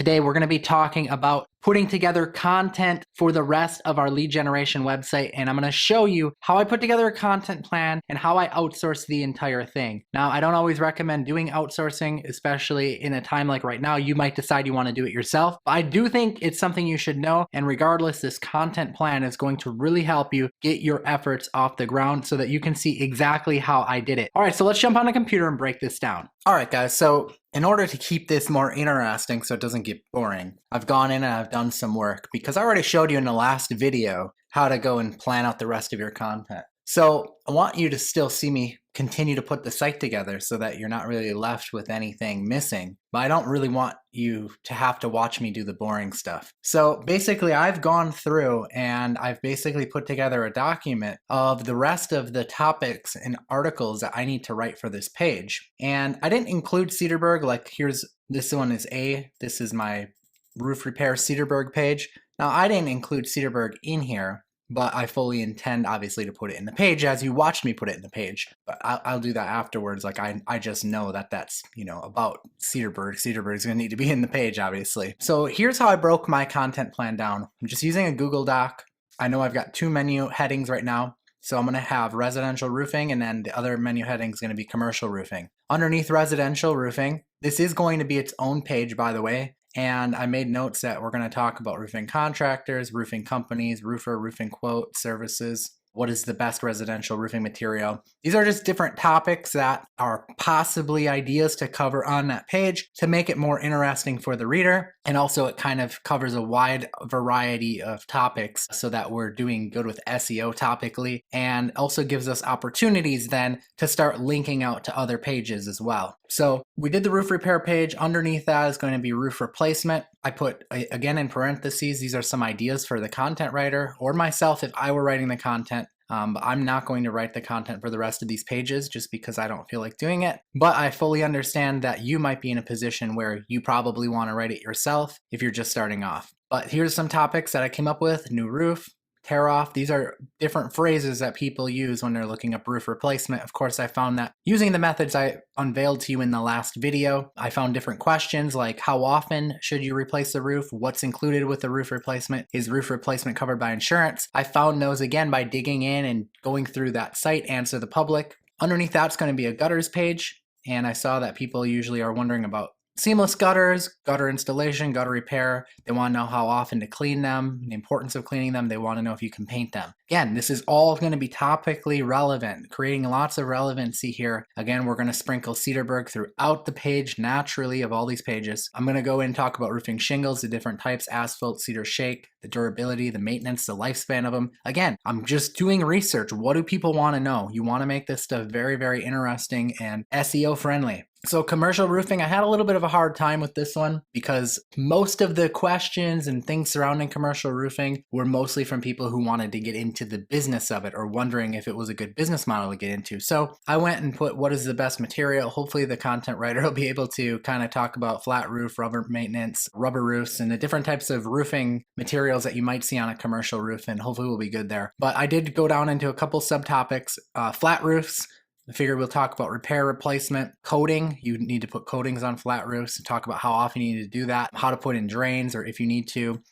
Today, we're going to be talking about putting together content for the rest of our lead generation website. And I'm going to show you how I put together a content plan and how I outsource the entire thing. Now, I don't always recommend doing outsourcing, especially in a time like right now. You might decide you want to do it yourself. But I do think it's something you should know. And regardless, this content plan is going to really help you get your efforts off the ground so that you can see exactly how I did it. All right, so let's jump on the computer and break this down. All right, guys, so in order to keep this more interesting so it doesn't get boring, I've gone in and I've done some work because I already showed you in the last video how to go and plan out the rest of your content. So I want you to still see me continue to put the site together so that you're not really left with anything missing. But I don't really want you to have to watch me do the boring stuff. So basically I've gone through and I've basically put together a document of the rest of the topics and articles that I need to write for this page. And I didn't include Cedarburg, like this one is A, this is my roof repair Cedarburg page. Now I didn't include Cedarburg in here, but I fully intend obviously to put it in the page as you watched me put it in the page. But I'll do that afterwards. Like I just know that that's, about Cedarburg. Cedarburg is going to need to be in the page, obviously. So here's how I broke my content plan down. I'm just using a Google Doc. I know I've got two menu headings right now. So I'm going to have residential roofing, and then the other menu heading is going to be commercial roofing. Underneath residential roofing, this is going to be its own page, by the way. And I made notes that we're going to talk about roofing contractors, roofing companies, roofer, roofing quote, services. What is the best residential roofing material? These are just different topics that are possibly ideas to cover on that page to make it more interesting for the reader. And also it kind of covers a wide variety of topics so that we're doing good with SEO topically, and also gives us opportunities then to start linking out to other pages as well. So we did the roof repair page. Underneath that is going to be roof replacement. I put, again, in parentheses, these are some ideas for the content writer or myself if I were writing the content. But I'm not going to write the content for the rest of these pages just because I don't feel like doing it. But I fully understand that you might be in a position where you probably want to write it yourself if you're just starting off. But here's some topics that I came up with. New roof, tear off. These are different phrases that people use when they're looking up roof replacement. Of course, I found that using the methods I unveiled to you in the last video, I found different questions like how often should you replace the roof? What's included with the roof replacement? Is roof replacement covered by insurance? I found those again by digging in and going through that site, Answer the Public. Underneath that's going to be a gutters page. And I saw that people usually are wondering about seamless gutters, gutter installation, gutter repair. They want to know how often to clean them, the importance of cleaning them. They want to know if you can paint them. Again, this is all going to be topically relevant, creating lots of relevancy here. Again, we're going to sprinkle Cedarburg throughout the page naturally of all these pages. I'm going to go in and talk about roofing shingles, the different types, asphalt, cedar shake, the durability, the maintenance, the lifespan of them. Again, I'm just doing research. What do people want to know? You want to make this stuff very, very interesting and SEO friendly. So commercial roofing, I had a little bit of a hard time with this one because most of the questions and things surrounding commercial roofing were mostly from people who wanted to get into the business of it or wondering if it was a good business model to get into. So I went and put what is the best material. Hopefully the content writer will be able to kind of talk about flat roof, rubber maintenance, rubber roofs, and the different types of roofing materials that you might see on a commercial roof, and hopefully we'll be good there. But I did go down into a couple subtopics, flat roofs. I figured we'll talk about repair, replacement, coating. You need to put coatings on flat roofs and talk about how often you need to do that, how to put in drains, or if you need to,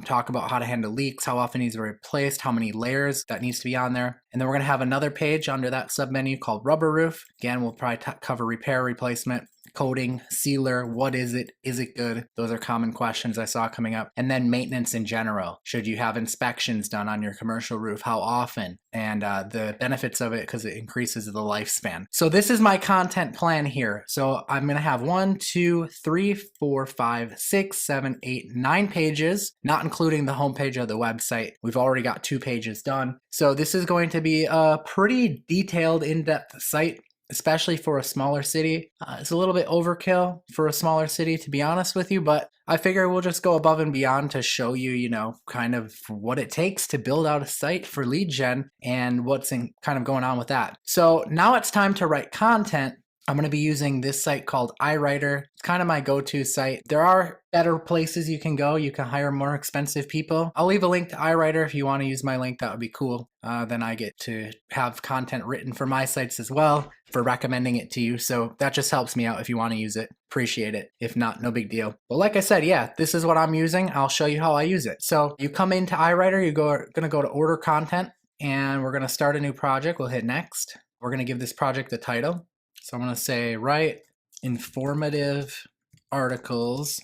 talk about how to handle leaks, how often it needs to be replaced, how many layers that needs to be on there. And then we're going to have another page under that submenu called rubber roof. Again, we'll probably cover repair, replacement, coating, sealer, what is it? Is it good? Those are common questions I saw coming up. And then maintenance in general. Should you have inspections done on your commercial roof? How often? And the benefits of it because it increases the lifespan. So this is my content plan here. So I'm going to have 1, 2, 3, 4, 5, 6, 7, 8, 9 pages, not including the homepage of the website. We've already got 2 pages done. So this is going to be a pretty detailed, in-depth site, especially for a smaller city. It's a little bit overkill for a smaller city, to be honest with you, but I figure we'll just go above and beyond to show you, kind of what it takes to build out a site for lead gen and what's kind of going on with that. So now it's time to write content. I'm going to be using this site called iWriter. It's kind of my go-to site. There are better places you can go. You can hire more expensive people. I'll leave a link to iWriter if you want to use my link. That would be cool. Then I get to have content written for my sites as well for recommending it to you. So that just helps me out if you want to use it. Appreciate it. If not, no big deal. But like I said, yeah, this is what I'm using. I'll show you how I use it. So you come into iWriter, you're going to go to order content, and we're going to start a new project. We'll hit next. We're going to give this project a title. So I'm going to say, write informative articles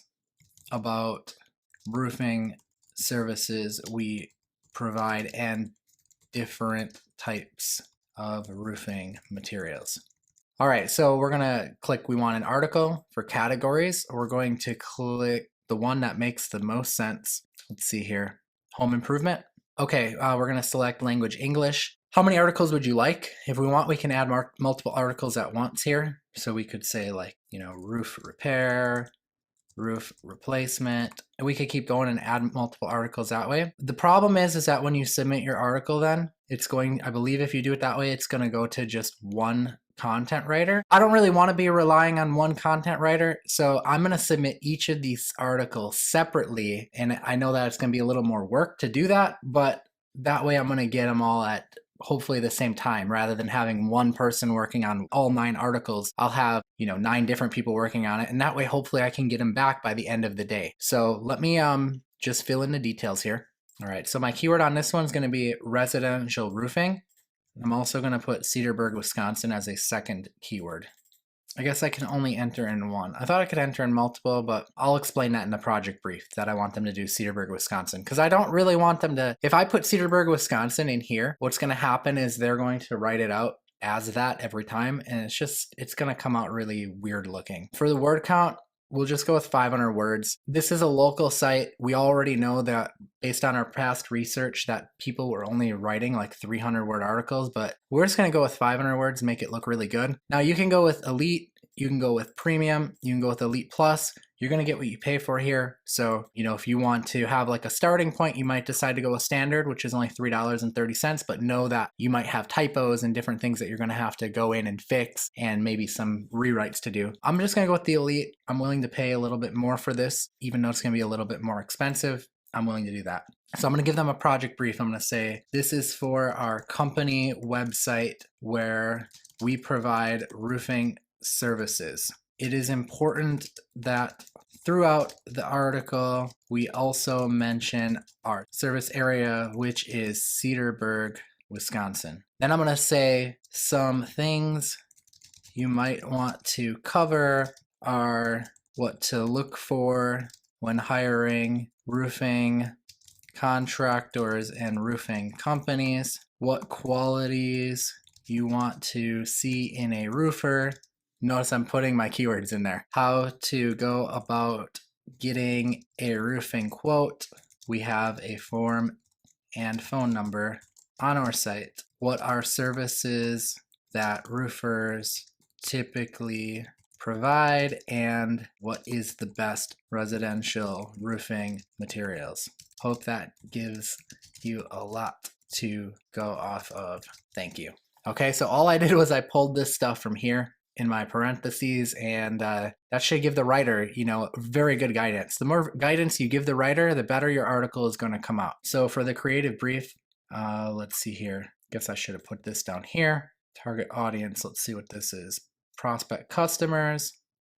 about roofing services we provide and different types of roofing materials. All right, so we're going to click, we want an article for categories. We're going to click the one that makes the most sense. Let's see here, home improvement. Okay, we're going to select language English. How many articles would you like? If we want, we can add multiple articles at once here. So we could say like, roof repair, roof replacement, and we could keep going and add multiple articles that way. The problem is that when you submit your article, then it's going, I believe if you do it that way, it's going to go to just one content writer. I don't really want to be relying on one content writer, so I'm going to submit each of these articles separately, and I know that it's going to be a little more work to do that, but that way I'm going to get them all at hopefully the same time rather than having one person working on all 9 articles. I'll have 9 different people working on it, and that way hopefully I can get them back by the end of the day. So let me just fill in the details here. All right, so my keyword on this one is going to be residential roofing. I'm also going to put Cedarburg, Wisconsin as a second keyword. I guess I can only enter in one. I thought I could enter in multiple, but I'll explain that in the project brief that I want them to do Cedarburg, Wisconsin, because I don't really want them to, if I put Cedarburg, Wisconsin in here, what's going to happen is they're going to write it out as that every time, and it's going to come out really weird looking. For the word count, we'll just go with 500 words. This is a local site. We already know that based on our past research that people were only writing like 300 word articles, but we're just going to go with 500 words, make it look really good. Now you can go with Elite, you can go with Premium, you can go with Elite Plus. You're going to get what you pay for here. So, if you want to have like a starting point, you might decide to go with Standard, which is only $3.30, but know that you might have typos and different things that you're going to have to go in and fix and maybe some rewrites to do. I'm just going to go with the Elite. I'm willing to pay a little bit more for this, even though it's going to be a little bit more expensive. I'm willing to do that. So I'm going to give them a project brief. I'm going to say, this is for our company website where we provide roofing services. It is important that throughout the article, we also mention our service area, which is Cedarburg, Wisconsin. Then I'm going to say some things you might want to cover are what to look for when hiring roofing contractors and roofing companies, what qualities you want to see in a roofer. Notice I'm putting my keywords in there. How to go about getting a roofing quote. We have a form and phone number on our site. What are services that roofers typically provide, and what is the best residential roofing materials? Hope that gives you a lot to go off of. Thank you. Okay, so all I did was I pulled this stuff from here in my parentheses, and that should give the writer, very good guidance. The more guidance you give the writer, the better your article is going to come out. So for the creative brief, let's see here. Guess I should have put this down here. Target audience, let's see what this is. Prospect customers,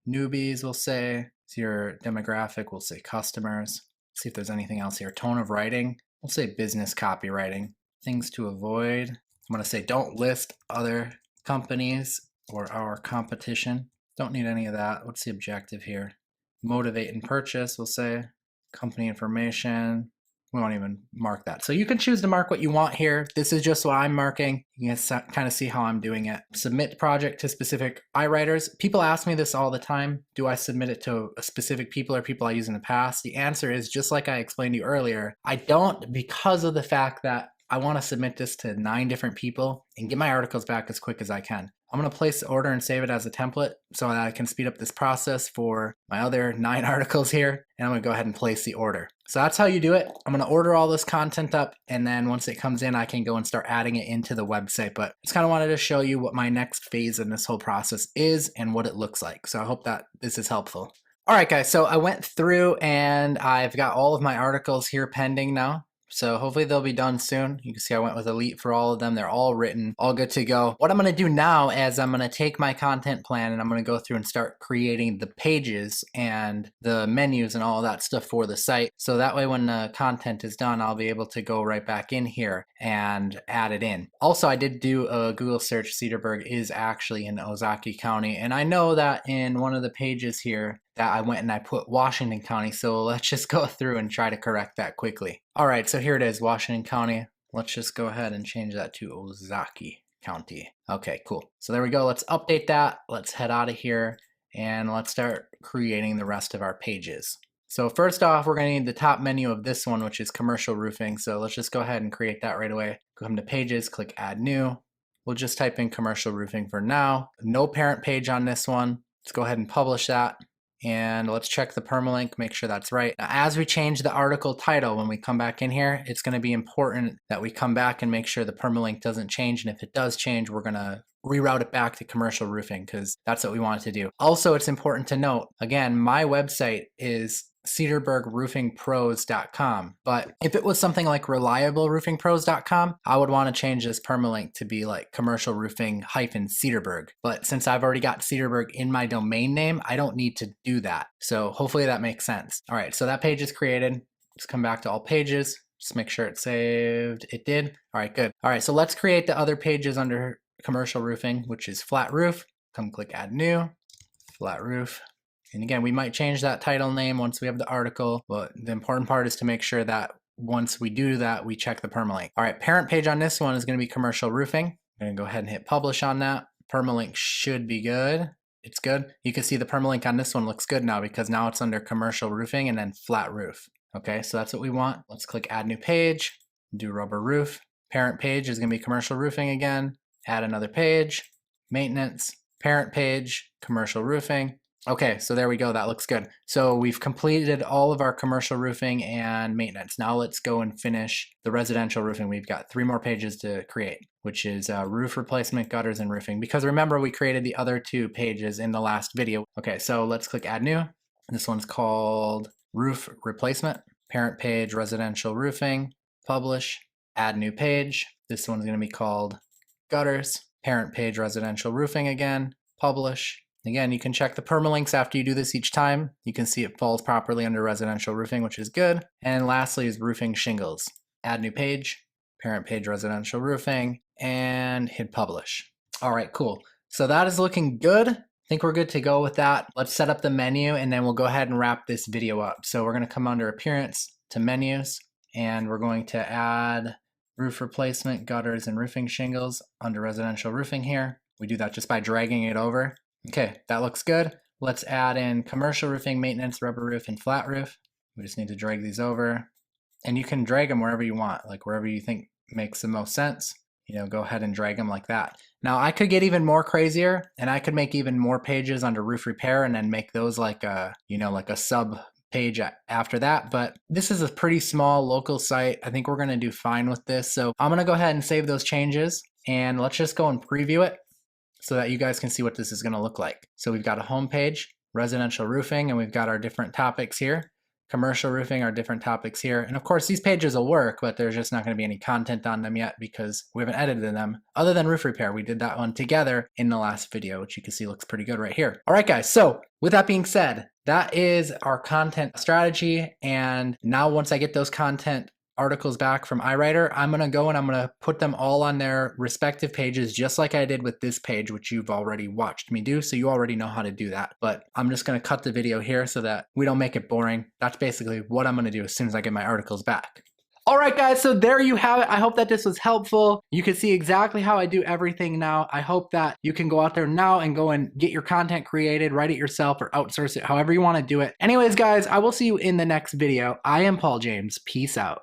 newbies, we'll say. So your demographic, we'll say customers. See if there's anything else here. Tone of writing, we'll say business copywriting. Things to avoid, I'm going to say don't list other companies or our competition. Don't need any of that. What's the objective here? Motivate and purchase, we'll say. Company information. We won't even mark that. So you can choose to mark what you want here. This is just what I'm marking. You can kind of see how I'm doing it. Submit project to specific iWriters. People ask me this all the time. Do I submit it to a specific people or people I use in the past? The answer is, just like I explained to you earlier, I don't, because of the fact that I want to submit this to 9 different people and get my articles back as quick as I can. I'm going to place the order and save it as a template so that I can speed up this process for my other 9 articles here. And I'm going to go ahead and place the order. So that's how you do it. I'm going to order all this content up, and then once it comes in, I can go and start adding it into the website. But just kind of wanted to show you what my next phase in this whole process is and what it looks like. So I hope that this is helpful. All right, guys, so I went through and I've got all of my articles here pending now. So hopefully they'll be done soon. You can see I went with Elite for all of them. They're all written, all good to go. What I'm going to do now is I'm going to take my content plan and I'm going to go through and start creating the pages and the menus and all of that stuff for the site. So that way when the content is done, I'll be able to go right back in here and add it in. Also, I did do a Google search. Cedarburg is actually in Ozaukee County. And I know that in one of the pages here, that I went and I put Washington County. So let's just go through and try to correct that quickly. All right, so here it is, Washington County. Let's just go ahead and change that to Ozaukee County. Okay, cool. So there we go. Let's update that. Let's head out of here and let's start creating the rest of our pages. So first off, we're going to need the top menu of this one, which is commercial roofing. So let's just go ahead and create that right away. Come to pages, click add new. We'll just type in commercial roofing for now. No parent page on this one. Let's go ahead and publish that. And let's check the permalink, make sure that's right. Now, as we change the article title, when we come back in here, it's going to be important that we come back and make sure the permalink doesn't change. And if it does change, we're going to reroute it back to commercial roofing because that's what we want it to do. Also, it's important to note, again, my website is cedarburgroofingpros.com. But if it was something like reliableroofingpros.com, I would want to change this permalink to be like commercial roofing -Cedarburg. But since I've already got Cedarburg in my domain name, I don't need to do that. So hopefully that makes sense. All right, so that page is created. Let's come back to all pages. Just make sure it saved. It did. All right, good. All right, so let's create the other pages under commercial roofing, which is flat roof. Come click add new, flat roof. And again, we might change that title name once we have the article, but the important part is to make sure that once we do that, we check the permalink. All right, parent page on this one is going to be commercial roofing. I'm going to go ahead and hit publish on that. Permalink should be good. It's good. You can see the permalink on this one looks good now because now it's under commercial roofing and then flat roof. Okay, so that's what we want. Let's click add new page, do rubber roof. Parent page is going to be commercial roofing again. Add another page, maintenance, parent page, commercial roofing. Okay, so there we go. That looks good. So we've completed all of our commercial roofing and maintenance. Now let's go and finish the residential roofing. We've got 3 more pages to create, which is roof replacement, gutters, and roofing. Because remember, we created the other 2 pages in the last video. Okay, so let's click add new. This one's called roof replacement. Parent page, residential roofing, publish, add new page. This one's going to be called gutters. Parent page, residential roofing again, publish. Again, you can check the permalinks after you do this each time. You can see it falls properly under residential roofing, which is good. And lastly is roofing shingles. Add new page, parent page residential roofing, and hit publish. All right, cool. So that is looking good. I think we're good to go with that. Let's set up the menu and then we'll go ahead and wrap this video up. So we're going to come under appearance to menus and we're going to add roof replacement, gutters, and roofing shingles under residential roofing here. We do that just by dragging it over. Okay, that looks good. Let's add in commercial roofing, maintenance, rubber roof, and flat roof. We just need to drag these over. And you can drag them wherever you want, like wherever you think makes the most sense. You know, go ahead and drag them like that. Now I could get even more crazier and I could make even more pages under roof repair and then make those like a, you know, like a sub page after that. But this is a pretty small local site. I think we're going to do fine with this. So I'm going to go ahead and save those changes and let's just go and preview it so that you guys can see what this is going to look like. So we've got a home page, residential roofing, and we've got our different topics here. Commercial roofing, our different topics here. And of course, these pages will work, but there's just not going to be any content on them yet because we haven't edited them. Other than roof repair, we did that one together in the last video, which you can see looks pretty good right here. All right, guys. So with that being said, that is our content strategy. And now once I get those content articles back from iWriter, I'm going to go and I'm going to put them all on their respective pages, just like I did with this page, which you've already watched me do. So you already know how to do that, but I'm just going to cut the video here so that we don't make it boring. That's basically what I'm going to do as soon as I get my articles back. All right, guys, so there you have it. I hope that this was helpful. You can see exactly how I do everything now. I hope that you can go out there now and go and get your content created, write it yourself or outsource it, however you want to do it. Anyways, guys, I will see you in the next video. I am Paul James. Peace out.